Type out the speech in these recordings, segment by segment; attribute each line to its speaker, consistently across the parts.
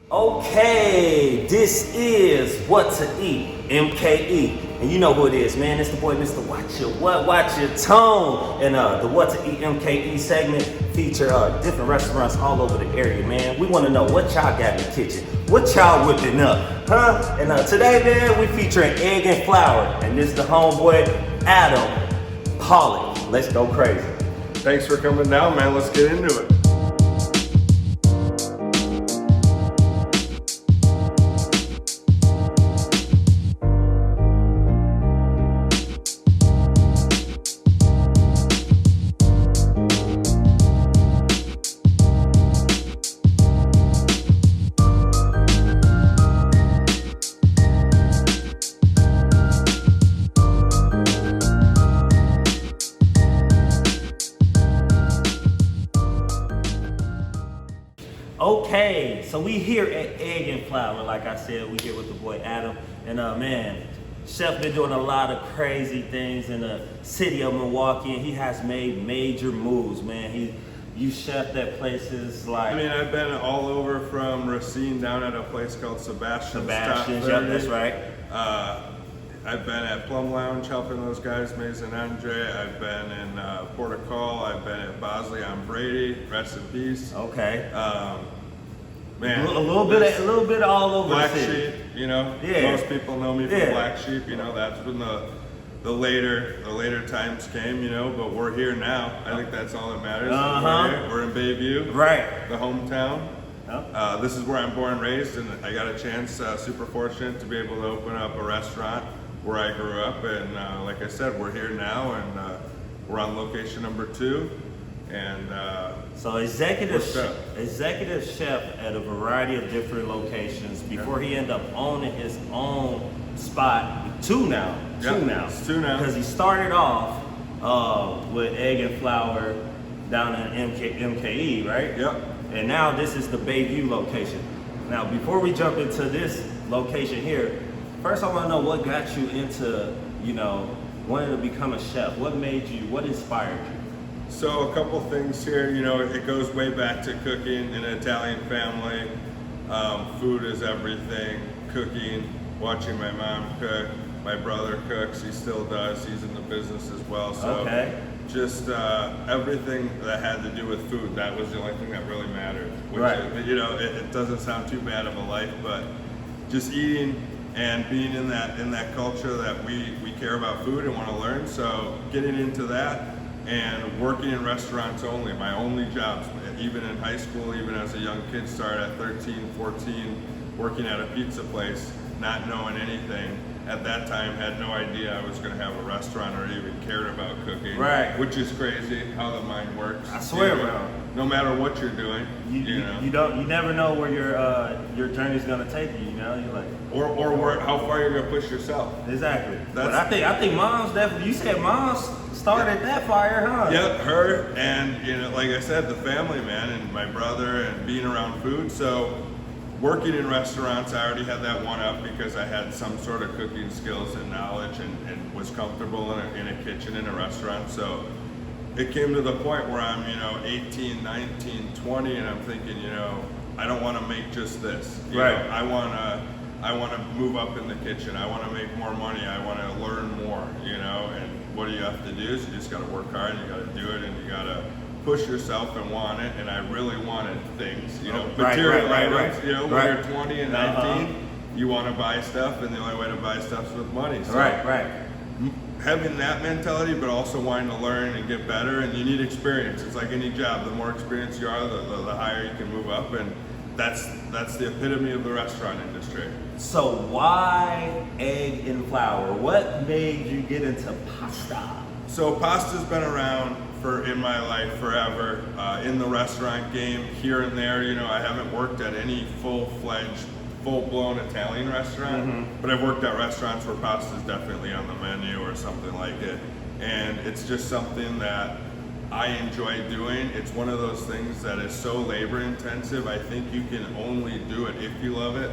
Speaker 1: Okay, this is What to Eat, MKE. And you know who it is, man. It's the boy, Mr. Watcha. Watcha Tone. And the What to Eat MKE segment feature different restaurants all over the area, man. We want to know what y'all got in the kitchen. What y'all whipping up, huh? And today, man, we featuring egg and flour. And this is the homeboy, Adam Pawlak. Let's go crazy.
Speaker 2: Thanks for coming down, man. Let's get into it.
Speaker 1: Okay, so we here at Egg and Flour. Like I said, we here with the boy Adam. And man, Chef been doing a lot of crazy things in the city of Milwaukee, and he has made major moves, man. You chefed at places like...
Speaker 2: I mean, I've been all over from Racine down at a place called Sebastian's.
Speaker 1: Yep, that's right.
Speaker 2: I've been at Plum Lounge helping those guys, Maze and Andre. I've been in Prosecco. I've been at Bosley on Brady. Rest in peace.
Speaker 1: Okay.
Speaker 2: Man,
Speaker 1: a little bit all over
Speaker 2: Black
Speaker 1: the city.
Speaker 2: Sheep, you know.
Speaker 1: Yeah.
Speaker 2: Most people know me from Black Sheep. You know, that's when the later times came. You know, but we're here now. I think that's all that matters. We're in Bayview,
Speaker 1: right?
Speaker 2: The hometown.
Speaker 1: Yep.
Speaker 2: This is where I'm born and raised, and I got a chance, super fortunate to be able to open up a restaurant where I grew up, and like I said, we're here now, and we're on location number 2, and
Speaker 1: so executive chef at a variety of different locations before he ended up owning his own spot. Two now, because he started off with Egg and Flour down in MKE, right?
Speaker 2: Yep.
Speaker 1: And now this is the Bayview location. Now, before we jump into this location here, first I want to know what got you into, wanting to become a chef. What inspired you?
Speaker 2: So a couple things here, it goes way back to cooking in an Italian family. Food is everything. Cooking, watching my mom cook. My brother cooks, he still does. He's in the business as well. So just everything that had to do with food, that was the only thing that really mattered.
Speaker 1: Right.
Speaker 2: It doesn't sound too bad of a life, but just eating and being in that culture that we care about food and want to learn. So getting into that and working in restaurants only, my only jobs, even in high school, even as a young kid, started at 13, 14, working at a pizza place, not knowing anything. At that time, had no idea I was going to have a restaurant or even cared about cooking.
Speaker 1: Right.
Speaker 2: Which is crazy how the mind works.
Speaker 1: I swear, bro.
Speaker 2: No matter what you're doing,
Speaker 1: you never know where your journey's gonna take you. You're like,
Speaker 2: or how far you're gonna push yourself.
Speaker 1: Exactly. But I think mom's definitely. You said mom's started that fire, huh?
Speaker 2: Yep, her and like I said, the family, man, and my brother, and being around food. So working in restaurants, I already had that one up because I had some sort of cooking skills and knowledge, and was comfortable in a kitchen in a restaurant. So it came to the point where I'm 18, 19, 20, and I'm thinking, I don't want to make just this.
Speaker 1: Right.
Speaker 2: I want to move up in the kitchen. I want to make more money. I want to learn more. And what do you have to do is you just got to work hard. And you got to do it, and you got to push yourself and want it. And I really wanted things, material items. When you're 20 and 19, you want to buy stuff, and the only way to buy stuff is with money. So having that mentality, but also wanting to learn and get better, and you need experience. It's like any job. The more experienced you are, the higher you can move up, and that's the epitome of the restaurant industry.
Speaker 1: So why egg and flour? What made you get into pasta?
Speaker 2: So pasta's been around in my life forever. In the restaurant game, here and there, I haven't worked at any full-blown Italian restaurant, but I've worked at restaurants where pasta is definitely on the menu or something like it, and it's just something that I enjoy doing. It's one of those things that is so labor intensive. I think you can only do it if you love it,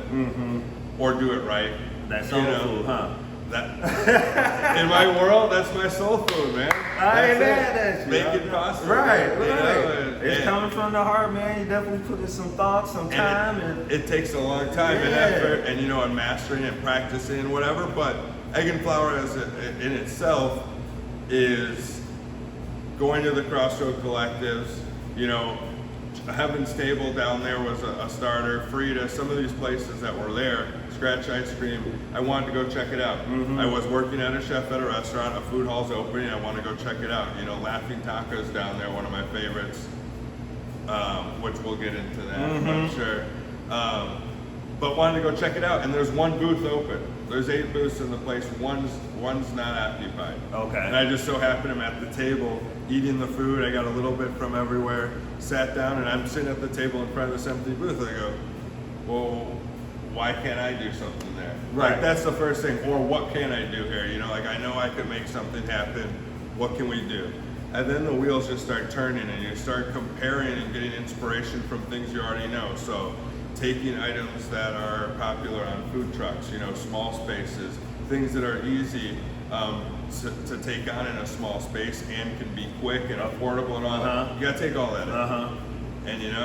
Speaker 2: or do it right.
Speaker 1: That's soul food, huh?
Speaker 2: that in my world, that's my soul food, man.
Speaker 1: I ain't
Speaker 2: That's
Speaker 1: mad at you.
Speaker 2: Make it possible.
Speaker 1: Right.
Speaker 2: You know,
Speaker 1: It's coming from the heart, man. You definitely put in some thought, some time, and
Speaker 2: it takes a long time and effort, and and mastering and practicing and whatever. But egg and flour in itself is going to the Crossroad Collectives. Heaven Stable down there was a starter. Frida, some of these places that were there, Scratch Ice Cream, I wanted to go check it out. I was working at a chef at a restaurant, a food hall's opening, I want to go check it out. Laughing Tacos down there, one of my favorites, which we'll get into that, I'm sure. But wanted to go check it out, and there's one booth open. There's 8 booths in the place, one's not occupied.
Speaker 1: Okay.
Speaker 2: And I just so happened I'm at the table eating the food. I got a little bit from everywhere, sat down, and I'm sitting at the table in front of this empty booth. I go, well, why can't I do something there?
Speaker 1: Right.
Speaker 2: Like, that's the first thing. Or what can I do here? I know I could make something happen. What can we do? And then the wheels just start turning, and you start comparing and getting inspiration from things you already know. So taking items that are popular on food trucks, small spaces, things that are easy to take on in a small space and can be quick and affordable and all that. You gotta take all that in. And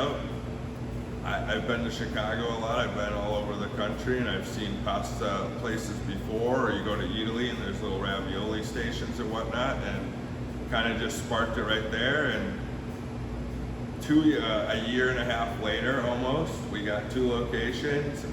Speaker 2: I've been to Chicago a lot, I've been all over the country, and I've seen pasta places before, or you go to Italy and there's little ravioli stations and whatnot, and kind of just sparked it right there. And a year and a half later, almost, we got 2 locations,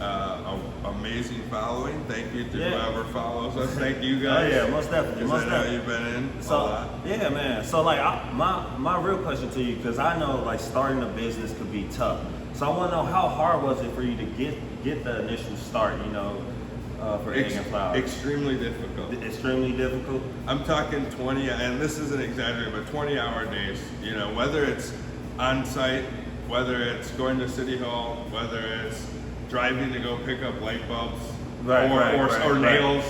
Speaker 2: amazing following. Thank you to whoever follows us. Thank you guys.
Speaker 1: Oh yeah, most definitely.
Speaker 2: I know you've been in a lot.
Speaker 1: Yeah, man. So my real question to you, because I know starting a business could be tough. So I want to know, how hard was it for you to get the initial start? For egg and flour.
Speaker 2: Extremely difficult.
Speaker 1: Extremely difficult.
Speaker 2: I'm talking 20, and this isn't exaggerating, but 20-hour days. Whether it's on site, whether it's going to City Hall, whether it's driving to go pick up light bulbs, or nails,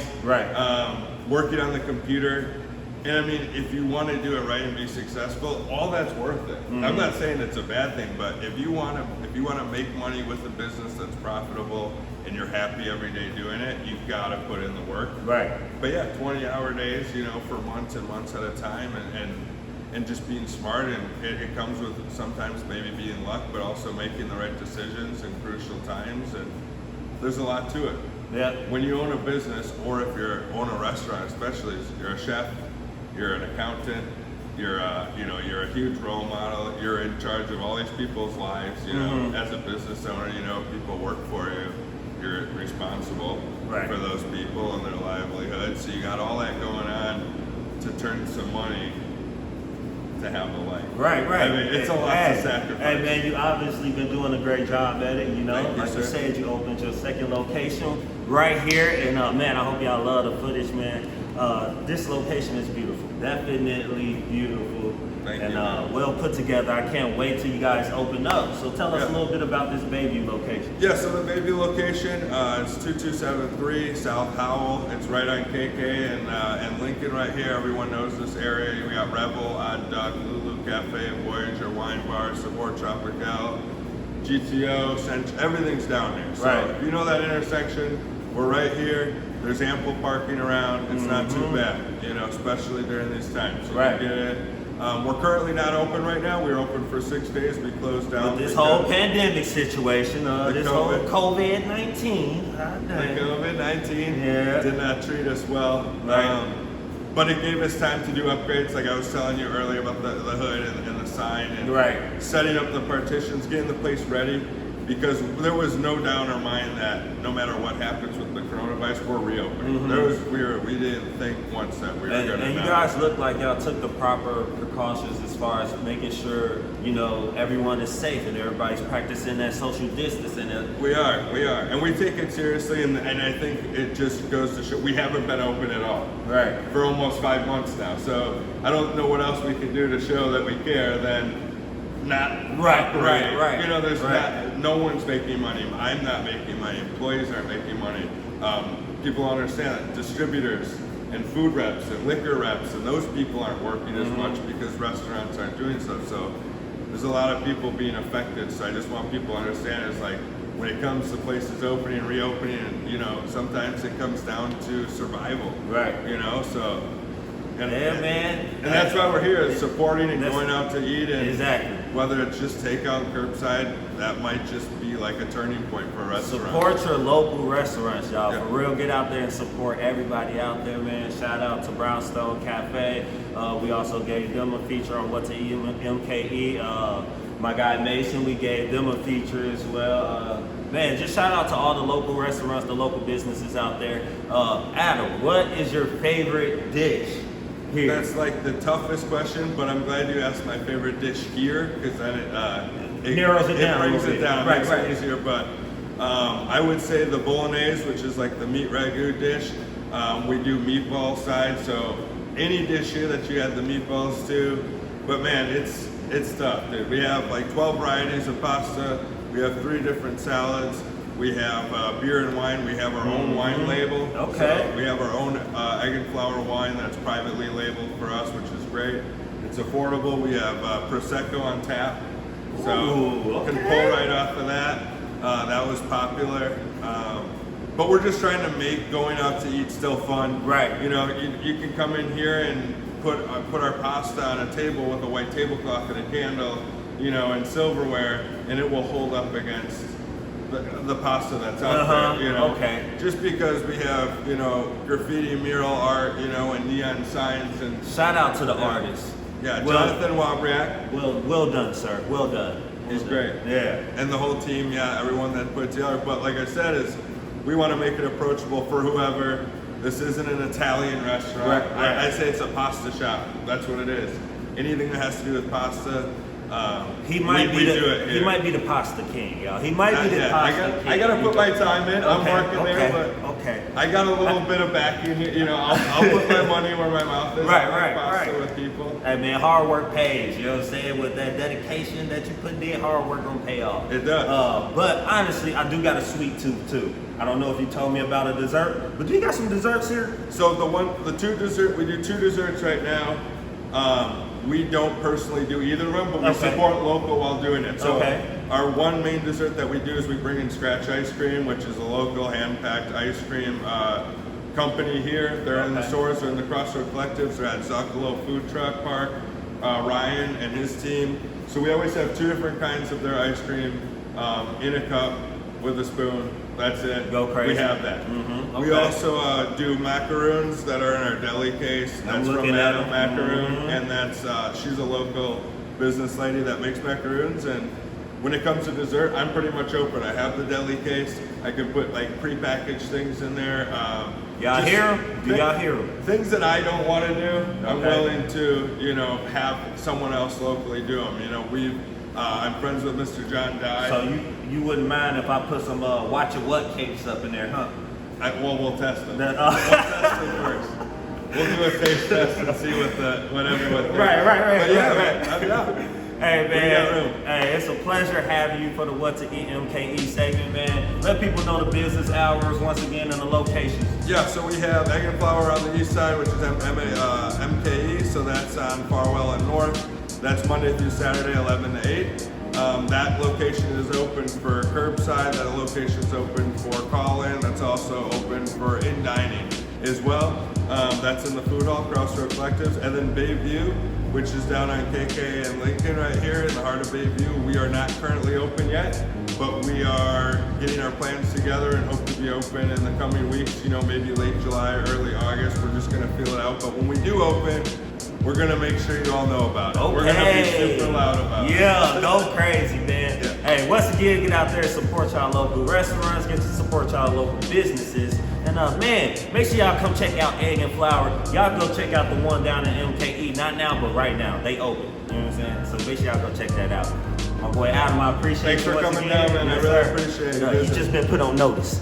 Speaker 2: working on the computer. And I mean, if you want to do it right and be successful, all that's worth it. I'm not saying it's a bad thing, but if you want to make money with a business that's profitable and you're happy every day doing it, you've got to put in the work.
Speaker 1: Right.
Speaker 2: But yeah, 20-hour days, for months and months at a time, and just being smart, and it comes with sometimes maybe being luck, but also making the right decisions in crucial times, and there's a lot to it.
Speaker 1: Yeah.
Speaker 2: When you own a business, or if you own a restaurant, especially, you're a chef, you're an accountant, you're a huge role model, you're in charge of all these people's lives, as a business owner, people work for you, you're responsible for those people and their livelihood, so you got all that going on to turn some money to have a life. Right.
Speaker 1: I
Speaker 2: mean, it's a lot to sacrifice.
Speaker 1: Hey man, you obviously been doing a great job at it,
Speaker 2: Thank you,
Speaker 1: you said, you opened your second location right here, and man, I hope y'all love the footage, man. This location is beautiful, definitely beautiful.
Speaker 2: Thank
Speaker 1: and
Speaker 2: you, man.
Speaker 1: Well put together. I can't wait till you guys open up. So tell us a little bit about this baby location.
Speaker 2: Yeah, so the baby location, it's 2273 South Howell. It's right on KK and Lincoln right here. Everyone knows this area. We got Rebel, Odd Duck, Lulu Cafe, Voyager Wine Bar, Sabor Tropical, GTO, everything's down here. So if you know that intersection, we're right here. There's ample parking around. It's not too bad, especially during these times. So we get it. We're currently not open right now. We're open for 6 days. We closed down.
Speaker 1: With this whole pandemic situation, this whole COVID-19.
Speaker 2: The COVID-19 did not treat us well. But it gave us time to do upgrades, like I was telling you earlier about the hood and the sign, and setting up the partitions, getting the place ready. Because there was no doubt in our mind that no matter what happens with the coronavirus, we're reopening. We didn't think once that we were going to.
Speaker 1: And you guys look like y'all took the proper precautions as far as making sure everyone is safe and everybody's practicing that social distancing.
Speaker 2: We are, and we take it seriously. And I think it just goes to show we haven't been open at all. For almost 5 months now. So I don't know what else we can do to show that we care than not operate. There's no one's making money. I'm not making money. Employees aren't making money. People understand that distributors and food reps and liquor reps and those people aren't working as much because restaurants aren't doing stuff. So there's a lot of people being affected. So I just want people to understand it's like when it comes to places opening, reopening, and you know, sometimes it comes down to survival.
Speaker 1: Right.
Speaker 2: You know, so. And,
Speaker 1: Yeah, man.
Speaker 2: And that's why we're here, is supporting and going out to eat. And
Speaker 1: exactly.
Speaker 2: whether it's just takeout, curbside, that might just be like a turning point for a restaurant.
Speaker 1: Support your local restaurants, y'all.
Speaker 2: Yeah.
Speaker 1: For real, get out there and support everybody out there, man. Shout out to Brownstone Cafe. We also gave them a feature on Watcha MKE. My guy Mason, we gave them a feature as well. Man, just shout out to all the local restaurants, the local businesses out there. Adam, what is your favorite dish here?
Speaker 2: That's like the toughest question, but I'm glad you asked my favorite dish here, because then it
Speaker 1: narrows it down.
Speaker 2: It brings it down,
Speaker 1: Right,
Speaker 2: makes it easier. But I would say the bolognese, which is like the meat ragu dish. We do meatball side, so any dish here that you add the meatballs to. But man, it's tough, dude. We have like 12 varieties of pasta. We have 3 different salads. We have beer and wine. We have our own wine label.
Speaker 1: Okay.
Speaker 2: So we have our own egg and flour wine that's privately labeled for us, which is great. It's affordable. We have Prosecco on tap. So you can pull right off of that. That was popular. But we're just trying to make going out to eat still fun.
Speaker 1: Right.
Speaker 2: You know, you can come in here and put our pasta on a table with a white tablecloth and a candle, you know, and silverware, and it will hold up against the pasta that's out there, you know.
Speaker 1: Okay.
Speaker 2: Just because we have, you know, graffiti, mural art, you know, and neon signs and.
Speaker 1: Shout out to the artists.
Speaker 2: Yeah,
Speaker 1: Well-
Speaker 2: Jonathan Wabriak.
Speaker 1: Well done, sir. Well done.
Speaker 2: He's great.
Speaker 1: Yeah.
Speaker 2: And the whole team, yeah, everyone that put it together. But like I said, is we want to make it approachable for whoever. This isn't an Italian restaurant.
Speaker 1: Right.
Speaker 2: I say it's a pasta shop. That's what it is. Anything that has to do with pasta,
Speaker 1: He might
Speaker 2: we do it here.
Speaker 1: He might be the pasta king, y'all. He might be the
Speaker 2: Yeah,
Speaker 1: pasta king.
Speaker 2: I gotta put my time in. I'm
Speaker 1: Okay,
Speaker 2: working there, but
Speaker 1: okay.
Speaker 2: I got a little bit of backing here. You know, I'll put my money where my mouth is.
Speaker 1: Right,
Speaker 2: I like
Speaker 1: right,
Speaker 2: pasta
Speaker 1: right.
Speaker 2: with people.
Speaker 1: Hey man, hard work pays. You know what I'm saying? With that dedication that you put in, hard work gonna pay off.
Speaker 2: It does.
Speaker 1: But honestly, I do got a sweet tooth too. I don't know if you told me about a dessert, but do you got some desserts here?
Speaker 2: So we do 2 desserts right now. We don't personally do either of them, but we
Speaker 1: Okay.
Speaker 2: support local while doing it. So
Speaker 1: Okay.
Speaker 2: our one main dessert that we do is we bring in Scratch Ice Cream, which is a local hand-packed ice cream company here. They're in the
Speaker 1: Okay.
Speaker 2: stores, they're in the Crossroad Collectives, they're at Zocalo Food Truck Park, Ryan and his team. So we always have 2 different kinds of their ice cream in a cup with a spoon. That's it.
Speaker 1: Go crazy.
Speaker 2: We have that.
Speaker 1: Mhm,
Speaker 2: We
Speaker 1: okay.
Speaker 2: also do macaroons that are in our deli case.
Speaker 1: I'm
Speaker 2: That's from
Speaker 1: looking at
Speaker 2: Madam
Speaker 1: them.
Speaker 2: Macaroon,
Speaker 1: Mhm.
Speaker 2: and that's she's a local business lady that makes macaroons. And when it comes to dessert, I'm pretty much open. I have the deli case. I can put like prepackaged things in there.
Speaker 1: Y'all
Speaker 2: Just
Speaker 1: hear 'em? Do
Speaker 2: thi-
Speaker 1: y'all hear 'em?
Speaker 2: Things that I don't want to do, I'm
Speaker 1: Okay.
Speaker 2: willing to, you know, have someone else locally do them. You know, I'm friends with Mr. John Dye.
Speaker 1: So you wouldn't mind if I put some Watcha What cakes up in there, huh?
Speaker 2: We'll test them.
Speaker 1: That,
Speaker 2: We'll test them first. We'll do a taste test and see what everyone thinks.
Speaker 1: Right.
Speaker 2: But yeah,
Speaker 1: right.
Speaker 2: I'm down.
Speaker 1: Hey
Speaker 2: We got room.
Speaker 1: man, hey, it's a pleasure having you for the What to Eat MKE segment, man. Let people know the business hours once again and the locations.
Speaker 2: Yeah, so we have Egg and Flour on the east side, which is MKE, so that's on Farwell and North. That's Monday through Saturday, 11 to 8. That location is open for curbside. That location is open for call-in. That's also open for in-dining as well. That's in the food hall, Crossroad Collectives. And then Bayview, which is down on KK and Lincoln right here in the heart of Bayview. We are not currently open yet, but we are getting our plans together and hope to be open in the coming weeks, you know, maybe late July or early August. We're just gonna feel it out. But when we do open, we're gonna make sure you all know about it.
Speaker 1: Okay.
Speaker 2: We're gonna be super loud about it.
Speaker 1: Yeah, go crazy, man.
Speaker 2: Yeah.
Speaker 1: Hey, once again, get out there and support y'all local restaurants, get to support y'all local businesses. And man, make sure y'all come check out Egg and Flour. Y'all go check out the one down in MKE. Not now, but right now. They open. You know what I'm saying? So make sure y'all go check that out. My boy Adam, I appreciate
Speaker 2: Thanks
Speaker 1: you
Speaker 2: for
Speaker 1: once
Speaker 2: coming
Speaker 1: again.
Speaker 2: down, man. I
Speaker 1: Yes,
Speaker 2: really
Speaker 1: sir.
Speaker 2: appreciate it.
Speaker 1: You know, he's just been put on notice.